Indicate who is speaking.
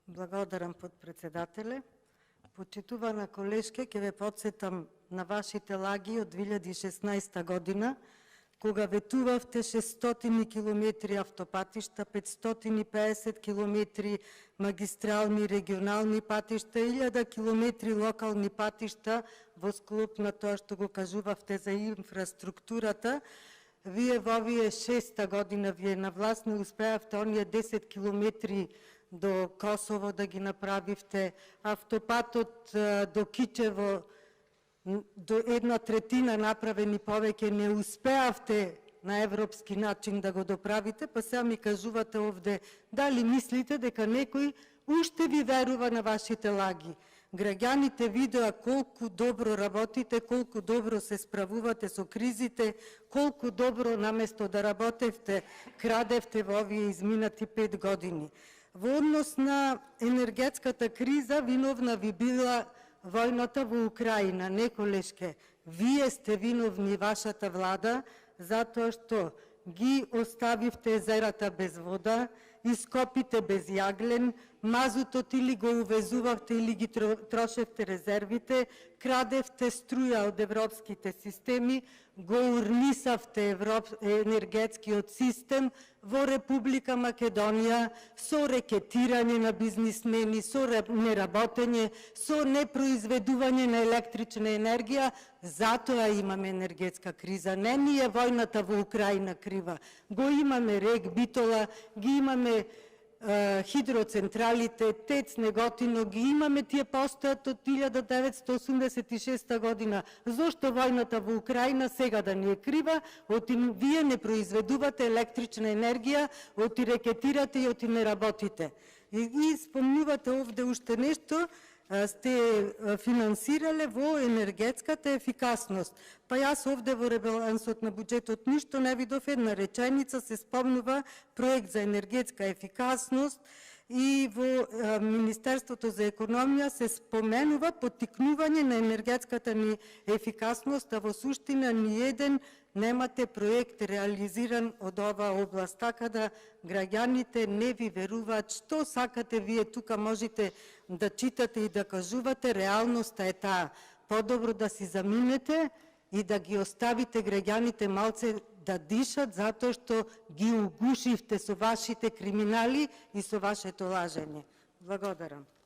Speaker 1: Благодарам, подпредседателе. Почитувана колешке, ќе ве подсетам на вашите лаги од 2016 година, кога ветувавте 600 километри автопатишта, 550 километри магистрални регионални патишта, 1000 километри локални патишта во склоп на тоа што го кажувавте за инфраструктурата. Вие во овие 6 година вие на власт не успеавте оние 10 километри до Косово да ги направивте, автопатот до Кичево до 1/3 направени повеќе не успеавте на европски начин да го доправите, па сега ми кажувате овде дали мислите дека некој уште ви верува на вашите лаги. Граѓаните видеа колку добро работите, колку добро се справувате со кризите, колку добро наместо да работевте, крадевте во овие изминати 5 години. Во однос на енергетската криза, виновна ви била војната во Украина, не колешке. Вие сте виновни, вашата влада, затоа што ги оставивте езерата без вода, ископите без јаглен, мазутот или го увезувавте или ги трошевте резервите, крадевте струја од европските системи, го урнисавте енергетскиот систем во Република Македонија со рекетирање на бизнисмени, со неработење, со непроизведување на електрична енергија. Затоа имаме енергетска криза. Не ни е војната во Украина крива. Го имаме рек Битола, ги имаме хидроцентралите, ТЕЦ Неготино, ги имаме, тие постојат од 1986 година. Зошто војната во Украина сега да ни е крива? Вие не произведувате електрична енергија, оти рекетирате и оти не работите. И спомнувате овде уште нешто, сте финансирале во енергетската ефикасност. Па јас овде во ребалансот на буџетот ништо не видов, една реченица се спомнува проект за енергетска ефикасност и во Министерството за економија се споменува поттикнување на енергетската ни ефикасност, а во суштина ни еден немате проект реализиран од оваа област, така да граѓаните не ви веруваат. Што сакате вие тука можете да читате и да кажувате, реалноста е таа. Подобро да си заминете и да ги оставите граѓаните малце да дишат, затоа што ги угушивте со вашите криминали и со вашето лажење. Благодарам.